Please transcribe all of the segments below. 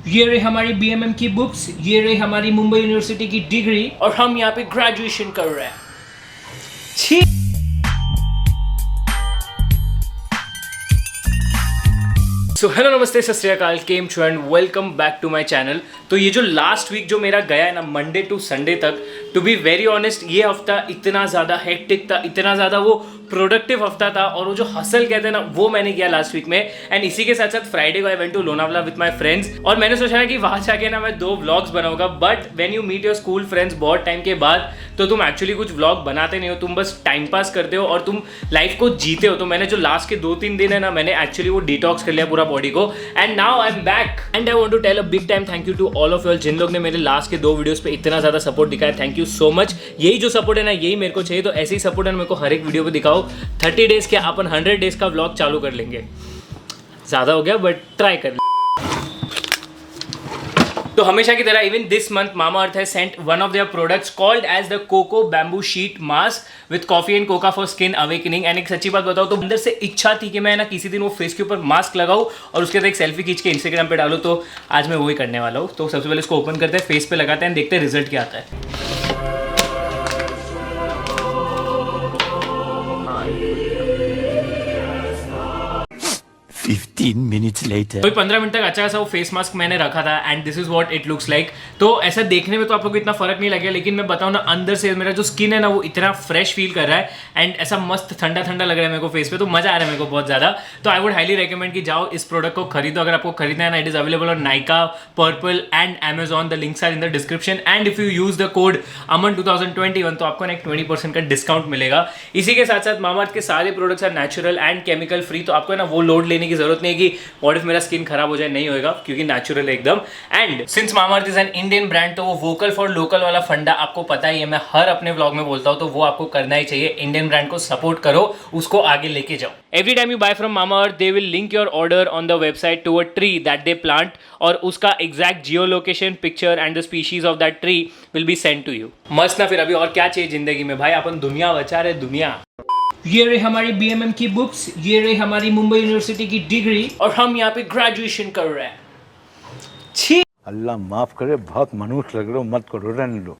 ये रही हमारी बीएमएम की बुक्स, ये रही हमारी मुंबई यूनिवर्सिटी की डिग्री और हम यहाँ पे ग्रेजुएशन कर रहे हैं। छी। सो हेलो नमस्ते सत श्री अकाल, केम छो and welcome back to my channel. तो ये जो लास्ट वीक जो मेरा गया है ना, मंडे टू संडे तक, टू बी वेरी ऑनेस्ट ये हफ्ता इतना ज़्यादा हेक्टिक था, इतना ज़्यादा वो प्रोडक्टिव हफ्ता था और वो जो हसल कहते हैं ना वो मैंने किया लास्ट वीक में। एंड इसी के साथ साथ फ्राइडे को I went to Lonavala with my friends और मैंने सोचा है कि वहाँ जाके ना मैं 2 व्लॉग्स बनाऊंगा। But when you meet your school friends बहुत टाइम के बाद, तो तुम एक्चुअली कुछ व्लॉग बनाते नहीं हो, तुम बस टाइम पास करते हो और तुम लाइफ को जीते हो। तो मैंने जो लास्ट के 2-3 दिन है ना, मैंने एक्चुअली वो डिटॉक्स कर लिया पूरा बॉडी को। And now I am back and I want to tell a big time thank you to all of you जिन लोग ने मेरे लास्ट के 2 वीडियोस पे इतना ज़्यादा सपोर्ट दिखाया। Thank you so much. यही जो सपोर्ट है ना, यही मेरे को चाहिए। तो ऐसे ही सपोर्ट है मेरे को हर एक वीडियो पे दिखाओ। 30 डेज के अपन 100 डेज का व्लॉग चालू कर लेंगे। ज़्यादा हो गया बट ट्राई कर। तो हमेशा की तरह even this month Mamaearth has sent one of their products called as the Coco Bamboo Sheet Mask with coffee and coca for skin awakening। And एक सच्ची बात बताओ तो अंदर से इच्छा थी कि मैं ना किसी दिन वो फेस के ऊपर मास्क लगाऊं और उसके बाद एक सेल्फी खींच के इंस्टाग्राम पे डालूं। तो आज मैं वही करने वाला हूँ। तो सबसे पहले इसको ओपन करते हैं, फेस पे लगाते हैं, देखते हैं रिजल्ट क्या आता है। 15 minutes later. तो 15 मिनट तक अच्छा सा वो फेस मास्क मैंने रखा था and this is what it looks like. तो ऐसा देखने में तो आप लोग को इतना फर्क नहीं लगेगा, लेकिन मैं बताऊं ना, अंदर से मेरा जो स्किन है ना वो इतना फ्रेश फील कर रहा है एंड ऐसा मस्त ठंडा ठंडा लग रहा है मेरे को फेस पे। तो मजा आ रहा है मेरे को बहुत ज्यादा। तो आई वुड हाईली रिकमेंड कि जाओ इस प्रोडक्ट को खरीदो अगर आपको खरीदना है ना। It is available on Nykaa, Purplle and Amazon। The links are in the description and if you use the code Aman 2021 तो आपको ना एक 20% का डिस्काउंट मिलेगा। इसी के साथ साथ Mamaearth के सारे products are natural and chemical free. तो आपको ना वो लोड लेने की जरूरत नहीं है कि व्हाट इफ मेरा स्किन खराब हो जाए, नहीं होएगा क्योंकि नेचुरल है एकदम। And since Mamaearth is an Indian brand तो वो वोकल फॉर लोकल वाला फंडा आपको पता ही है, मैं हर अपने व्लॉग में बोलता हूं, तो वो आपको करना ही चाहिए। इंडियन ब्रांड को सपोर्ट करो, उसको आगे लेके जाओ। Every time you buy from Mamaearth they will link your order on the website to a tree that they plant और उसका exact geo location, picture and the species of that tree will be send to you. मस्त ना। फिर अभी और क्या चाहिए जिंदगी में भाई, अपन दुनिया बचा रहे दुनिया। ये रही हमारी बीएमएम की बुक्स, ये रही हमारी मुंबई यूनिवर्सिटी की डिग्री और हम यहाँ पे ग्रेजुएशन कर रहे हैं। छी। अल्लाह माफ करे, बहुत मनुष्य लग रहे हो, मत करो, रहने लो।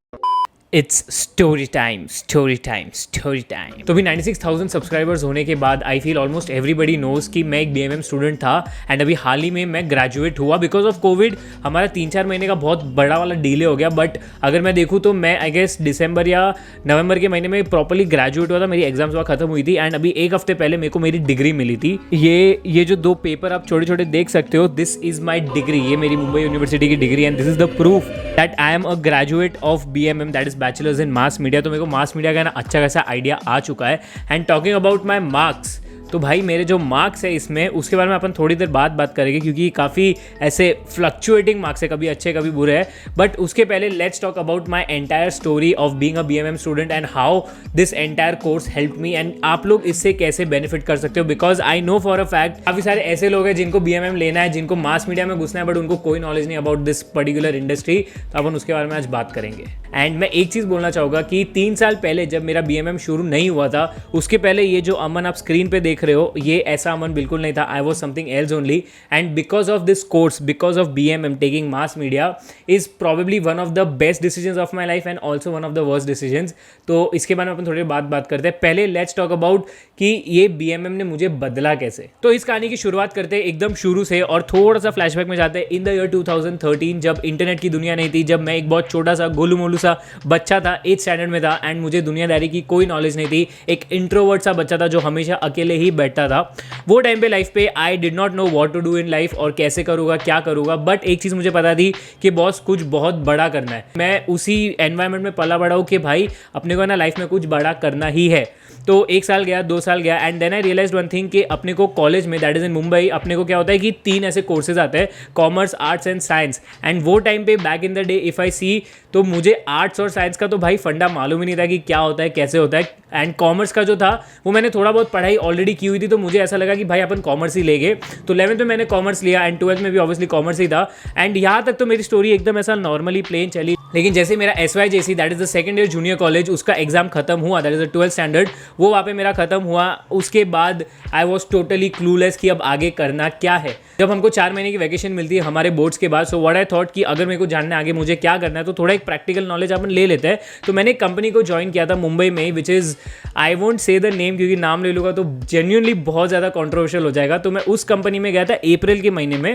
It's story time, story time, story time. तो भी 96,000 सब्सक्राइबर्स होने के बाद I feel almost everybody knows कि मैं एक बीएमएम स्टूडेंट था एंड अभी हाल ही में मैं ग्रेजुएट हुआ। बिकॉज ऑफ कोविड हमारा 3-4 महीने का बहुत बड़ा वाला डिले हो गया। बट अगर मैं देखूँ तो मैं आई गेस दिसंबर या नवंबर के महीने में प्रॉपरली ग्रेजुएट हुआ था। मेरी एग्जाम्स वहाँ खत्म हुई थी एंड अभी 1 हफ्ते पहले मेरे को मेरी डिग्री मिली थी। ये जो 2 पेपर आप छोटे छोटे देख सकते हो, दिस इज माई डिग्री। ये मेरी मुंबई यूनिवर्सिटी की degree and this is the proof that I am a graduate of BMM, that is bachelors in mass media. तो मेरे को मास मीडिया का ना अच्छा खासा आइडिया आ चुका है। And talking about my marks, तो भाई मेरे जो मार्क्स है इसमें, उसके बारे में अपन थोड़ी देर बाद बात करेंगे क्योंकि काफ़ी ऐसे फ्लक्चुएटिंग मार्क्स है, कभी अच्छे कभी बुरे हैं। बट उसके पहले let's talk about my entire story of being a BMM student and how this entire course help me and आप लोग इससे कैसे बेनिफिट कर सकते हो। Because I know for a fact काफ़ी सारे ऐसे लोग हैं जिनको बीएमएम लेना है, जिनको मास मीडिया में घुसना है, बट उनको कोई नॉलेज नहीं अबाउट दिस पर्टिकुलर इंडस्ट्री। तो अपन उसके बारे में आज बात करेंगे। एंड मैं एक चीज़ बोलना चाहूँगा कि 3 साल पहले जब मेरा बीएमएम शुरू नहीं हुआ था, उसके पहले ये जो अमन आप स्क्रीन पे देख रहे हो, ये ऐसा अमन बिल्कुल नहीं था। I was something else only and because of this course, because of BMM taking mass media is probably one of the best decisions of my life and also one of the worst decisions. तो इसके बारे में अपन थोड़ी बात करते हैं। पहले let's talk about कि ये बीएमएम ने मुझे बदला कैसे। तो इस कहानी की शुरुआत करते हैं एकदम शुरू से और थोड़ा सा फ्लैशबैक में जाते हैं। इन द ईयर 2013 जब इंटरनेट की दुनिया नहीं थी, जब मैं एक बहुत छोटा सा गोलू मोलू सा बच्चा था, 8th स्टैंडर्ड में था एंड मुझे दुनियादारी की कोई नॉलेज नहीं थी। एक इंट्रोवर्ट सा बच्चा था जो हमेशा अकेले ही बैठता था। वो टाइम पे लाइफ पे I did not know what to do in life और कैसे करूँगा, क्या करूँगा। बट एक चीज़ मुझे पता थी कि बॉस कुछ बहुत बड़ा करना है। मैं उसी एनवायरनमेंट में पला बड़ा हूँ कि भाई अपने को ना लाइफ में कुछ बड़ा करना ही है। तो 1 साल गया, 2 साल गया and then I realise one thing कि अपने को कॉलेज में, दैट इज इन मुंबई, अपने को क्या होता है कि 3 ऐसे कोर्सेज आते हैं, commerce, arts and science. And वो टाइम पे back in the day if I see, तो मुझे आर्ट्स और साइंस का तो भाई फंडा मालूम ही नहीं था कि क्या होता है, कैसे होता है। एंड कॉमर्स का जो था वो मैंने थोड़ा बहुत पढ़ाई ऑलरेडी की हुई थी, तो मुझे ऐसा लगा कि भाई अपन कॉमर्स ही लेंगे। तो 11th में मैंने कॉमर्स लिया एंड 12th में भी ऑब्वियसली कॉमर्स ही था। एंड यहाँ तक तो मेरी स्टोरी एकदम ऐसा नॉर्मली प्लेन चली। लेकिन जैसे मेरा SYJC, that is the second year junior college, उसका एग्जाम खत्म हुआ, that is the 12th standard, वो वहाँ पे मेरा खत्म हुआ। उसके बाद आई वॉज टोटली क्लूलेस कि अब आगे करना क्या है। जब हमको 4 महीने की वैकेशन मिलती है हमारे बोर्ड्स के बाद, सो व्हाट आई थॉट कि अगर मेरे को जानना है आगे मुझे क्या करना है तो थोड़ा एक प्रैक्टिकल नॉलेज अपन ले लेते हैं। तो मैंने एक कंपनी को ज्वाइन किया था मुंबई में, which is I won't say the name क्योंकि नाम ले लूँगा तो जेन्युइनली बहुत ज़्यादा कॉन्ट्रोवर्शियल हो जाएगा। तो मैं उस कंपनी में गया था अप्रैल के महीने में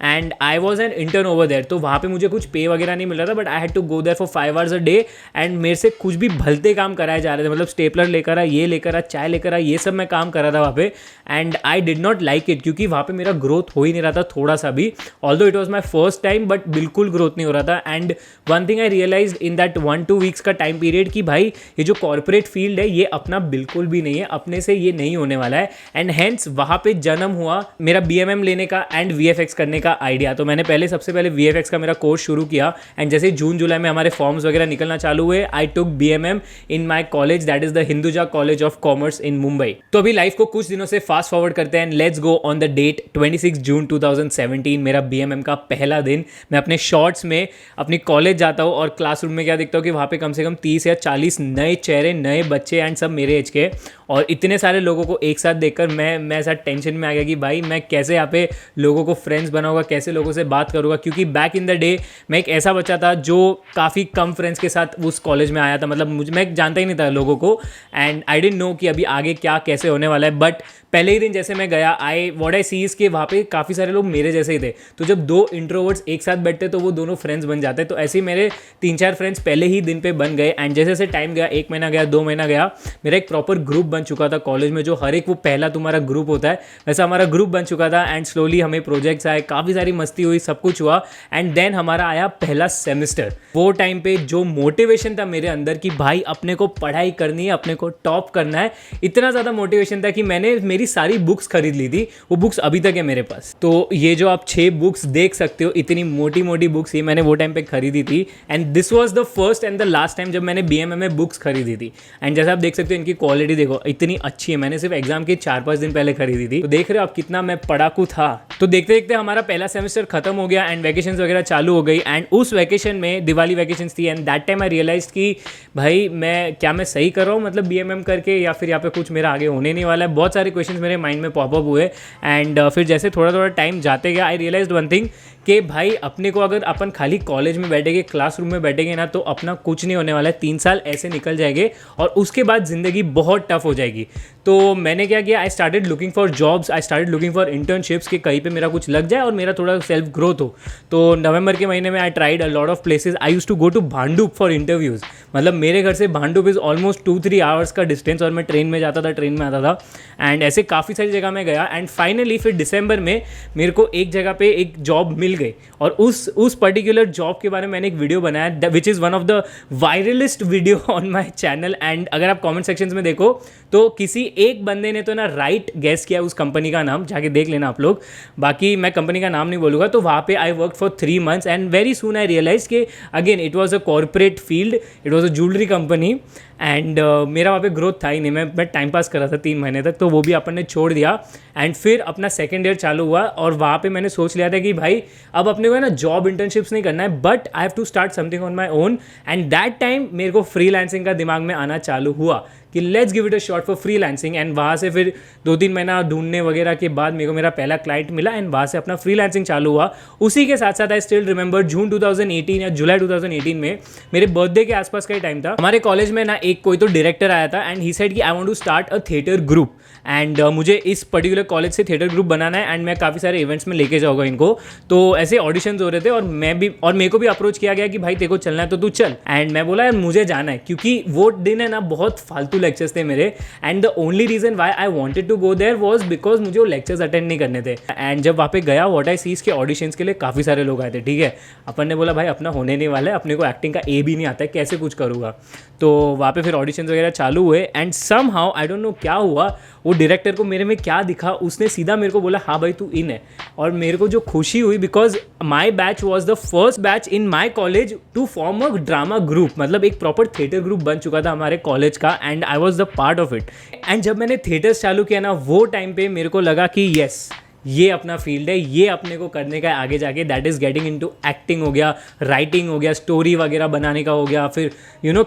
and I was an intern over there. तो वहाँ पे मुझे कुछ पे वगैरह नहीं मिल रहा था, but I had to go there for 5 hours a day and मेरे से कुछ भी भलते काम कराए जा रहे थे, मतलब स्टेपलर लेकर आ, ये लेकर आ, चाय लेकर आ, ये सब मैं काम कर रहा था वहाँ पे and I did not like it क्योंकि वहाँ पे मेरा ग्रोथ हो ही नहीं रहा था थोड़ा सा भी, although it was my first time, but बिल्कुल ग्रोथ नहीं हो रहा था। And one thing I realise in that 1-2 weeks का टाइम पीरियड कि भाई ये जो कॉर्पोरेट फील्ड है ये अपना बिल्कुल भी नहीं है, अपने से ये नहीं होने वाला है। एंड हेंस वहाँ पे जन्म हुआ मेरा BMM लेने का एंड VFX करने का आइडिया। तो मैंने सबसे पहले VFX का मेरा कोर्स शुरू किया एंड जैसे जून जुलाई में हमारे फॉर्म्स वगैरह निकलना चालू हुए, आई टुक BMM in my college, that is the Hinduja college of commerce इन मुंबई। तो अभी लाइफ को कुछ दिनों से फास्ट फॉरवर्ड करते हैं, let's go on the date 26 June 2017, मेरा BMM का पहला दिन। मैं अपने शॉर्ट्स में अपनी कॉलेज जाता हूँ और क्लासरूम में क्या देखता हूँ कि वहाँ पे कम से कम 30 या 40 नए चेहरे, नए बच्चे एंड सब मेरे एज के, और इतने सारे लोगों को एक साथ देखकर मैं ऐसा टेंशन में आ गया कि भाई मैं कैसे यहाँ पे लोगों को फ्रेंड्स बनाऊंगा, कैसे लोगों से बात करूँगा, क्योंकि बैक इन द डे मैं एक ऐसा बच्चा था जो काफ़ी कम फ्रेंड्स के साथ उस कॉलेज में आया था, मतलब मैं जानता ही नहीं था लोगों को एंड आई डिडंट नो कि अभी आगे क्या कैसे होने वाला है। बट पहले ही दिन जैसे मैं गया, व्हाट आई सी इज़ के वहाँ पे काफ़ी सारे लोग मेरे जैसे ही थे, तो जब 2 इंट्रोवर्ट्स एक साथ बैठते तो वो दोनों फ्रेंड्स बन जाते। तो ऐसे ही मेरे 3-4 फ्रेंड्स पहले ही दिन पे बन गए एंड जैसे जैसे टाइम गया, 1 महीना गया, 2 महीना गया, मेरा एक प्रॉपर ग्रुप बन चुका था कॉलेज में, जो हर एक वो पहला तुम्हारा ग्रुप होता है वैसा हमारा ग्रुप बन चुका था एंड स्लोली हमें प्रोजेक्ट्स आए, काफ़ी सारी मस्ती हुई, सब कुछ हुआ एंड देन हमारा आया पहला सेमेस्टर। वो टाइम पे जो मोटिवेशन था मेरे अंदर कि भाई अपने को पढ़ाई करनी है, अपने को टॉप करना है, इतना ज़्यादा मोटिवेशन था कि मैंने मेरी सारी बुक्स खरीद ली थी। वो बुक्स अभी तक है मेरे पास। तो ये जो आप 6 बुक्स देख सकते हो, इतनी मोटी मोटी बुक्स, ये मैंने वो टाइम पे खरीदी थी and this was the first and the last time जब मैंने BMM में बुक्स खरीदी थी। एंड जैसा आप देख सकते हो इनकी क्वालिटी देखो इतनी अच्छी है, मैंने सिर्फ एग्जाम के 4-5 दिन पहले खरीदी थी। तो देख रहे हो आप कितना मैं पढ़ाकू था। तो देखते देखते हमारा पहला सेमेस्टर खत्म हो गया एंड वैकेशन वगैरह चालू हो गई एंड उस वैकेशन में दिवाली वैकेशन थी and that time I realise कि भाई मैं सही कर रहा हूँ, मतलब BMM करके, या फिर यहाँ पे कुछ मेरा आगे होने नहीं वाला है। बहुत सारे क्वेश्चंस मेरे माइंड में पॉपअप हुए एंड फिर जैसे थोड़ा थोड़ा टाइम जाते गया आई रियलाइज्ड वन थिंग कि भाई अपने को अगर अपन खाली कॉलेज में बैठेंगे, क्लासरूम में बैठेंगे ना, तो अपना कुछ नहीं होने वाला है। 3 साल ऐसे निकल जाएंगे और उसके बाद ज़िंदगी बहुत टफ हो जाएगी। तो मैंने क्या किया, I started looking for jobs, I started looking for internships कि कहीं पे मेरा कुछ लग जाए और मेरा थोड़ा सेल्फ ग्रोथ हो। तो नवंबर के महीने में I tried a lot of places. I used to go to Bhandup for interviews, मतलब मेरे घर से भांडुप इज़ ऑलमोस्ट 2-3 आवर्स का डिस्टेंस और मैं ट्रेन में जाता था, ट्रेन में आता था एंड ऐसे काफ़ी सारी जगह में गया एंड फाइनली फिर दिसंबर में मेरे को एक जगह पे एक जॉब मिल गई और उस पर्टिकुलर जॉब के बारे में मैंने एक वीडियो बनाया which is one of the viralest video on my channel. And अगर आप कॉमेंट सेक्शन में देखो तो किसी एक बंदे ने तो ना राइट गेस किया उस कंपनी का नाम, जाके देख लेना आप लोग, बाकी मैं कंपनी का नाम नहीं बोलूँगा। तो वहाँ पे I work for 3 months and very soon I realise कि again it was a corporate field, it was a jewellery company and मेरा वहाँ पे ग्रोथ था ही नहीं, मैं टाइम पास कर रहा था 3 महीने तक, तो वो भी अपन ने छोड़ दिया एंड फिर अपना सेकेंड ईयर चालू हुआ और वहाँ पे मैंने सोच लिया था कि भाई अब अपने को है ना जॉब इंटर्नशिप्स नहीं करना है, but I have to start something on my own and that time मेरे को फ्रीलांसिंग का दिमाग में आना चालू हुआ कि let's give it a shot for freelancing and वहाँ से फिर 2-3 महीना ढूंढने वगैरह के बाद मेरे को मेरा पहला क्लाइंट मिला एंड वहाँ से अपना फ्रीलांसिंग चालू हुआ। उसी के साथ साथ आई स्टिल रिमेंबर जून 2018 या जुलाई 2018 में मेरे बर्थडे के आसपास का ही टाइम था, हमारे कॉलेज में ना एक कोई तो डायरेक्टर आया था एंड ही सेड कि I want to start a theatre group and मुझे इस पर्टिकुलर कॉलेज से थिएटर ग्रुप बनाना है एंड मैं काफ़ी सारे इवेंट्स में लेके जाऊँगा इनको। तो ऐसे ऑडिशंस हो रहे थे और मेरे को भी अप्रोच किया गया कि भाई तेरे को चलना है तो तू चल एंड मैं बोला यार मुझे जाना है, क्योंकि वो दिन है ना बहुत फालतू लेक्चर्स थे मेरे and the only reason why I wanted to go there was because मुझे वो लेक्चर्स अटेंड नहीं करने थे। एंड जब वहाँ पे गया व्हाट आई सी के ऑडिशंस के लिए काफ़ी सारे लोग आए थे, ठीक है, अपन ने बोला भाई अपना होने नहीं वाला है, अपने को एक्टिंग का ए भी नहीं आता है, कैसे कुछ करूँगा। तो वहाँ पे फिर ऑडिशंस वगैरह चालू हुए and somehow I don't know क्या हुआ, वो डायरेक्टर को मेरे में क्या दिखा, उसने सीधा मेरे को बोला हाँ भाई तू इन है। और मेरे को जो खुशी हुई because my batch was the first batch in my college to form a drama group, मतलब एक प्रॉपर थिएटर ग्रुप बन चुका था हमारे कॉलेज का and I was the part of it. And जब मैंने थिएटर्स चालू किया ना वो टाइम पे मेरे को लगा कि येस ये अपना फील्ड है, ये अपने को करने का है आगे जाके, that is getting into acting हो गया, राइटिंग हो गया, स्टोरी वगैरह बनाने का हो गया, फिर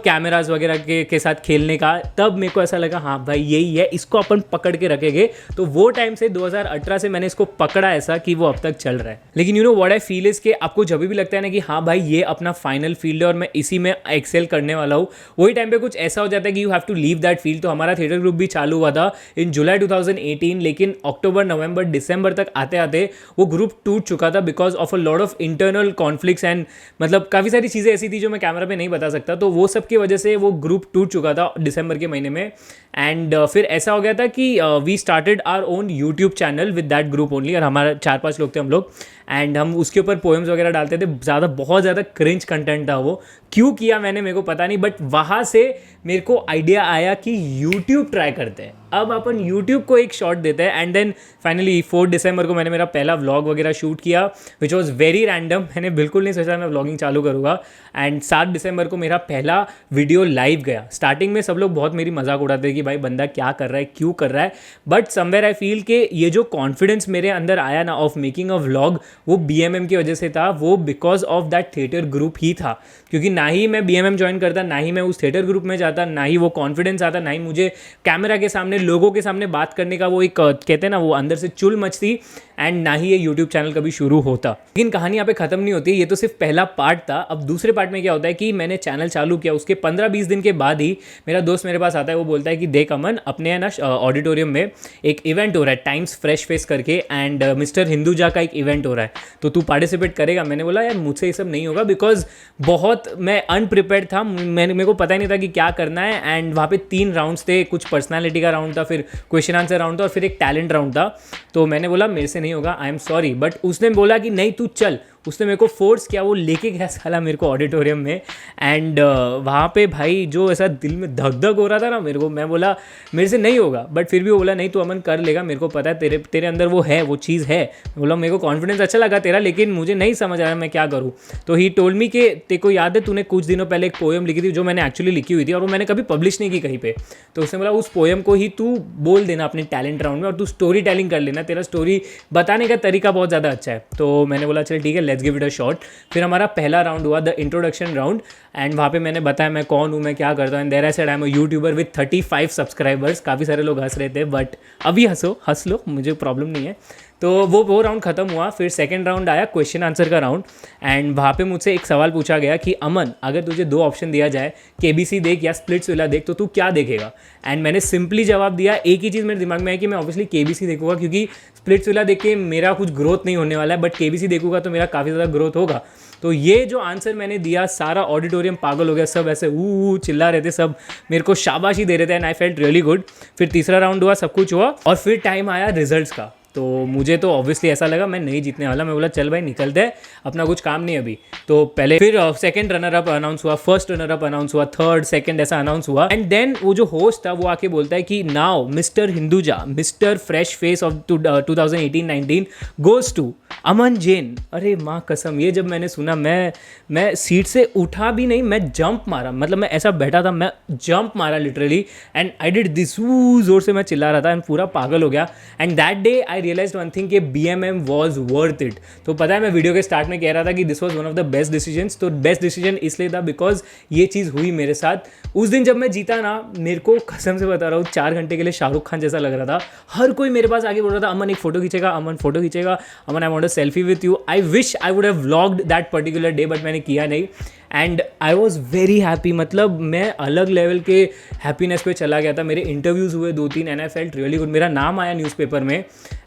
कैमराज वगैरह के साथ खेलने का। तब मेरे को ऐसा लगा हाँ भाई यही है, इसको अपन पकड़ के रखेंगे। तो वो टाइम से 2018 से मैंने इसको पकड़ा ऐसा कि वो अब तक चल रहा है। लेकिन व्हाट आई फील इज कि आपको जब भी लगता है ना कि हाँ भाई ये अपना फाइनल फील्ड है और मैं इसी में एक्सेल करने वाला हूँ, वही टाइम पे कुछ ऐसा हो जाता है कि you have to leave that field. तो हमारा थिएटर ग्रुप भी चालू हुआ था इन जुलाई 2018, लेकिन अक्टूबर, नवंबर, दिसंबर तक आते आते वो ग्रुप टूट चुका था because of a lot of internal conflicts and मतलब काफ़ी सारी चीज़ें ऐसी थी जो मैं कैमरा पे नहीं बता सकता। तो वो सब की वजह से वो ग्रुप टूट चुका था दिसंबर के महीने में। एंड फिर ऐसा हो गया था कि we started our own YouTube channel with that group only, और हमारा 4-5 लोग थे हम लोग, एंड हम उसके ऊपर पोएम्स वगैरह डालते थे। बहुत ज़्यादा क्रिंज कंटेंट था वो, क्यों किया मैंने मेरे को पता नहीं, बट वहाँ से मेरे को आइडिया आया कि यूट्यूब ट्राई करते हैं, अब अपन यूट्यूब को एक शॉट देते हैं। एंड देन फाइनली 4 दिसंबर को मैंने मेरा पहला व्लॉग वगैरह शूट किया, विच वॉज वेरी रैंडम। मैंने बिल्कुल नहीं सोचा मैं व्लॉगिंग चालू करूँगा। एंड 7 दिसंबर को मेरा पहला वीडियो लाइव गया। स्टार्टिंग में सब लोग बहुत मेरी मजाक उड़ाते थे कि भाई बंदा क्या कर रहा है, क्यों कर रहा है, बट समवेयर आई फील कि ये जो कॉन्फिडेंस मेरे अंदर आया ना ऑफ मेकिंग अ व्लॉग, वो BMM की वजह से था, वो because of that theatre group ही था। क्योंकि ना ही मैं BMM ज्वाइन करता, ना ही मैं उस थिएटर ग्रुप में जाता, ना ही वो कॉन्फिडेंस आता, ना ही मुझे कैमरा के सामने लोगों के सामने बात करने का वो एक कहते हैं ना वो अंदर से चुल मचती, एंड ना ही ये यूट्यूब चैनल कभी शुरू होता। लेकिन कहानी यहाँ पे खत्म नहीं होती, ये तो सिर्फ पहला पार्ट था। अब दूसरे पार्ट में क्या होता है कि मैंने चैनल चालू किया, उसके 15-20 दिन के बाद ही मेरा दोस्त मेरे पास आता है, वो बोलता है कि देख अमन, अपने है ना ऑडिटोरियम में एक इवेंट हो रहा है टाइम्स फ्रेश फेस करके, एंड मिस्टर हिंदुजा का एक इवेंट हो रहा है, तो तू पार्टिसिपेट करेगा। मैंने बोला यार मुझसे ये सब नहीं होगा, बिकॉज बहुत मैं अनप्रिपेयर्ड था, मेरे को पता ही नहीं था कि क्या करना है। एंड वहाँ पे 3 राउंड्स थे, कुछ पर्सनालिटी का राउंड था, फिर क्वेश्चन आंसर राउंड था, और फिर एक टैलेंट राउंड था। तो मैंने बोला मेरे से नहीं होगा, आई एम सॉरी, बट उसने बोला कि नहीं तू चल। उसने मेरे को फोर्स किया, वो लेके गया साला मेरे को ऑडिटोरियम में। एंड वहाँ पे भाई जो ऐसा दिल में धक धक हो रहा था ना मेरे को, मैं बोला मेरे से नहीं होगा, बट फिर भी वो बोला नहीं तू अमन कर लेगा, मेरे को पता है तेरे अंदर वो है, वो चीज़ है। बोला मेरे को कॉन्फिडेंस अच्छा लगा तेरा, लेकिन मुझे नहीं समझ आया मैं क्या करूँ। तो ही टोल्ड मी कि तेरे को याद है तूने कुछ दिनों पहले एक पोएम लिखी थी, जो मैंने एक्चुअली लिखी हुई थी और वो मैंने कभी पब्लिश नहीं की कहीं पे। तो उसने बोला उस पोएम को ही तू बोल देना अपने टैलेंट राउंड में, और तू स्टोरी टेलिंग कर लेना, तेरा स्टोरी बताने का तरीका बहुत ज़्यादा अच्छा है। तो मैंने बोला चल ठीक है, let's give it a shot. फिर हमारा पहला राउंड हुआ, द इंट्रोडक्शन राउंड, एंड वहाँ पे मैंने बताया मैं कौन हूँ, मैं क्या करता हूँ। And there I said I am a YouTuber with 35 subscribers. काफ़ी सारे लोग हंस रहे थे, बट अभी हंस लो, मुझे प्रॉब्लम नहीं है। तो वो राउंड खत्म हुआ। फिर सेकंड राउंड आया क्वेश्चन आंसर का राउंड, एंड वहाँ पे मुझसे एक सवाल पूछा गया कि अमन अगर तुझे 2 ऑप्शन दिया जाए, KBC देख या स्प्लिट्सविला देख, तो तू क्या देखेगा। एंड मैंने सिंपली जवाब दिया, एक ही चीज़ मेरे दिमाग में है कि मैं ऑब्वियसली KBC देखूंगा, क्योंकि स्प्लिट्सविला देख के मेरा कुछ ग्रोथ नहीं होने वाला है, बट KBC देखूंगा तो मेरा काफ़ी ज़्यादा ग्रोथ होगा। तो ये जो आंसर मैंने दिया, सारा ऑडिटोरियम पागल हो गया, सब ऐसे चिल्ला रहे थे, सब मेरे को शाबाशी दे रहे थे, and I felt really good. फिर तीसरा राउंड हुआ, सब कुछ हुआ, और फिर टाइम आया रिजल्ट्स का। तो मुझे तो ऑब्वियसली ऐसा लगा मैं नहीं जीतने वाला। मैं बोला चल भाई निकलते हैं, अपना कुछ काम नहीं अभी। तो पहले फिर सेकंड रनर अप अनाउंस हुआ, फर्स्ट रनर अप अनाउंस हुआ, थर्ड सेकंड ऐसा अनाउंस हुआ। एंड देन वो जो होस्ट था वो आके बोलता है कि now mister Hinduja, mister fresh face of 2018-19 goes to Aman Jain. अरे माँ कसम, ये जब मैंने सुना मैं सीट से उठा भी नहीं, मैं जंप मारा, मतलब मैं ऐसा बैठा था, मैं जंप मारा literally, and I did this, जोर से मैं चिल्ला रहा था, एंड पूरा पागल हो गया। And that day I realised one thing कि BMM वॉज वर्थ इट। तो पता है मैं वीडियो के स्टार्ट में कह रहा था कि this was one of the best decisions. तो बेस्ट डिसीजन इसलिए था बिकॉज ये चीज़ हुई मेरे साथ। उस दिन जब मैं जीता ना, मेरे को कसम से बता रहा हूँ 4 घंटे के लिए शाहरुख खान जैसा लग रहा था। हर कोई मेरे पास आगे बोल रहा था अमन एक फोटो खींचेगा, अमन फोटो खींचेगा, Aman I want a selfie with you. I wish I would have vlogged that particular day, but मैंने किया नहीं। And I was very happy, मतलब मैं अलग लेवल के हैप्पीनेस पे चला गया था। मेरे इंटरव्यूज़ हुए 2-3 and I felt really good. मेरा नाम आया न्यूज़पेपर में,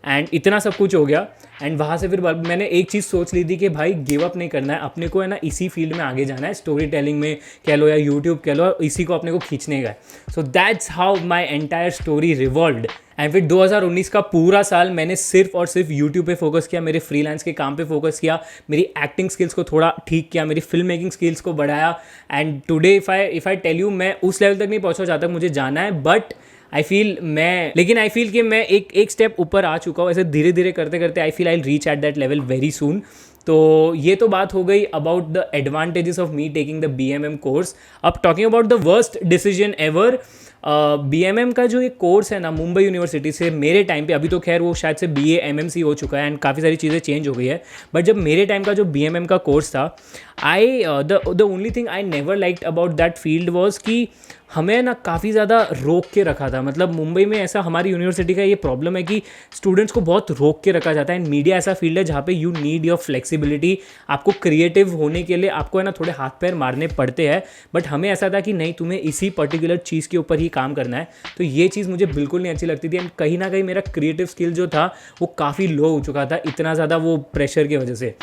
एंड इतना सब कुछ हो गया। एंड वहाँ से फिर मैंने एक चीज़ सोच ली थी कि भाई गिव अप नहीं करना है, अपने को है ना इसी फील्ड में आगे जाना है, स्टोरी टेलिंग में कह लो या यूट्यूब कह लो, इसी को अपने को खींचने का है। So that's how my entire story revolved. And फिर 2019 का पूरा साल मैंने सिर्फ और सिर्फ यूट्यूब पे फोकस किया, मेरे फ्रीलांस के काम पे फोकस किया, मेरी एक्टिंग स्किल्स को थोड़ा ठीक किया, मेरी फिल्म मेकिंग स्किल्स को बढ़ाया। And today if I tell you, मैं उस लेवल तक नहीं पहुंचा जहाँ तक मुझे जाना है, बट आई फील कि मैं एक स्टेप ऊपर आ चुका हूँ। ऐसे धीरे धीरे करते करते I feel I reach at that level very soon. तो ये तो बात हो गई about the advantages of me taking the BMM course. अब talking about the worst decision ever, BMM का जो एक कोर्स है ना मुंबई यूनिवर्सिटी से, मेरे टाइम पे, अभी तो खैर वो शायद से BA MMC हो चुका है एंड काफ़ी सारी चीज़ें चेंज हो गई है, बट जब मेरे टाइम का जो BMM का कोर्स था, the only thing I never liked about that field was कि हमें ना काफ़ी ज़्यादा रोक के रखा था। मतलब मुंबई में ऐसा, हमारी यूनिवर्सिटी का ये प्रॉब्लम है कि स्टूडेंट्स को बहुत रोक के रखा जाता है। एंड मीडिया ऐसा फील्ड है जहाँ पे यू नीड योर फ्लेक्सिबिलिटी, आपको क्रिएटिव होने के लिए आपको है ना थोड़े हाथ पैर मारने पड़ते हैं, बट हमें ऐसा था कि नहीं, तुम्हें इसी पर्टिकुलर चीज़ के ऊपर ही काम करना है। तो ये चीज़ मुझे बिल्कुल नहीं अच्छी लगती थी एंड कहीं ना कहीं मेरा क्रिएटिव स्किल जो था वो काफ़ी लो हो चुका था, इतना ज़्यादा वो प्रेशर की वजह से।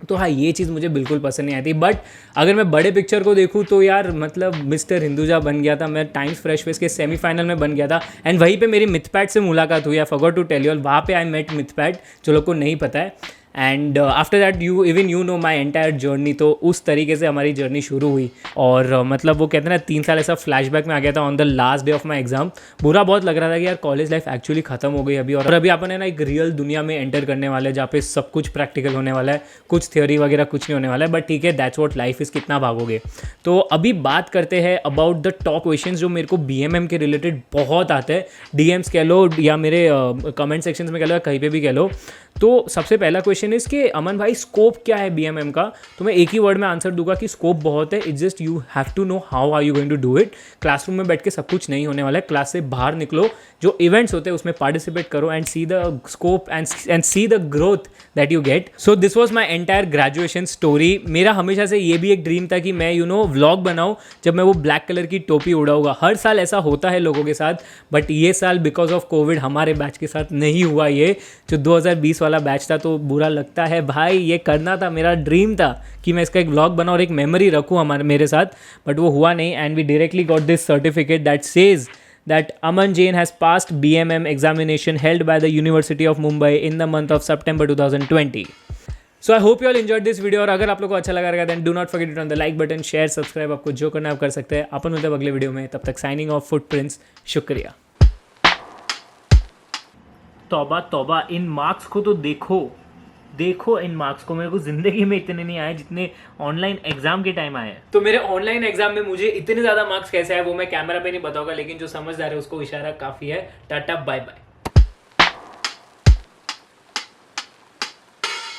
तो हाँ, ये चीज़ मुझे बिल्कुल पसंद नहीं आती। बट अगर मैं बड़े पिक्चर को देखूँ तो यार मतलब मिस्टर हिंदुजा बन गया था मैं, टाइम्स फ्रेश फेस के सेमीफाइनल में बन गया था एंड वहीं पे मेरी मिथपैट से मुलाकात हुई। I forgot to tell you all, वहाँ पे आई मेट मिथपैट, जो लोग को नहीं पता है। And after that you know my entire journey. तो उस तरीके से हमारी जर्नी शुरू हुई और मतलब वो कहते हैं ना 3 साल ऐसा फ्लैशबैक में आ गया था on the last day of my exam. बुरा बहुत लग रहा था कि यार कॉलेज लाइफ एक्चुअली खत्म हो गई अभी, और अभी अपन है ना एक रियल दुनिया में एंटर करने वाले हैं जहाँ पे सब कुछ प्रैक्टिकल होने वाला है, कुछ थ्योरी वगैरह कुछ नहीं होने वाला है। बट ठीक है, दैट्स व्हाट लाइफ इज़, कितना भागोगे। तो अभी बात करते हैं अबाउट द टॉप क्वेश्चंस जो मेरे को BMM के रिलेटेड बहुत आते हैं, DMs कह लो या मेरे कमेंट सेक्शंस में कह लो या कहीं पे भी कह लो। तो सबसे पहला क्वेश्चन इज़ कि अमन भाई स्कोप क्या है BMM का। तो मैं एक ही वर्ड में आंसर दूंगा कि स्कोप बहुत है। It's just you have to know how are you going to do it. Classroom में बैठ के सब कुछ नहीं होने वाला है, क्लास से बाहर निकलो, जो इवेंट्स होते हैं उसमें पार्टिसिपेट करो and see the scope and see the growth that you get. So this was my entire graduation story. मेरा हमेशा से ये भी एक ड्रीम था कि मैं व्लॉग बनाऊँ जब मैं वो ब्लैक कलर की टोपी उड़ाऊंगा। हर साल ऐसा होता है लोगों के साथ, बट ये साल बिकॉज ऑफ कोविड हमारे बैच के साथ नहीं हुआ। ये जो 2020 वाला बैच था, तो बुरा लगता है भाई, ये करना था, मेरा ड्रीम था कि मैं इसका एक व्लॉग बनाऊं और एक मेमोरी रखूं मेरे साथ, बट वो हुआ नहीं। And we directly got this certificate that says that Aman Jain has passed BMM examination held by the University of Mumbai in the month of September 2020. So I hope you all enjoyed this video, और अगर आप लोग को अच्छा लगा रहेगा then do not forget to turn the like button, share, subscribe, आपको जो करना है आप कर सकते हैं। अपन मिलते हैं अगले वीडियो में, तब तक साइनिंग ऑफ फुटप्रिंट्स। शुक्रिया। तौबा तौबा, इन मार्क्स को तो देखो इन मार्क्स को, मेरे को जिंदगी में इतने नहीं आए जितने ऑनलाइन एग्जाम के टाइम आए। तो मेरे ऑनलाइन एग्जाम में मुझे इतने ज्यादा मार्क्स कैसे आए वो मैं कैमरा पे नहीं बताऊंगा, लेकिन जो समझदार है उसको इशारा काफी है। टाटा बाय बाय।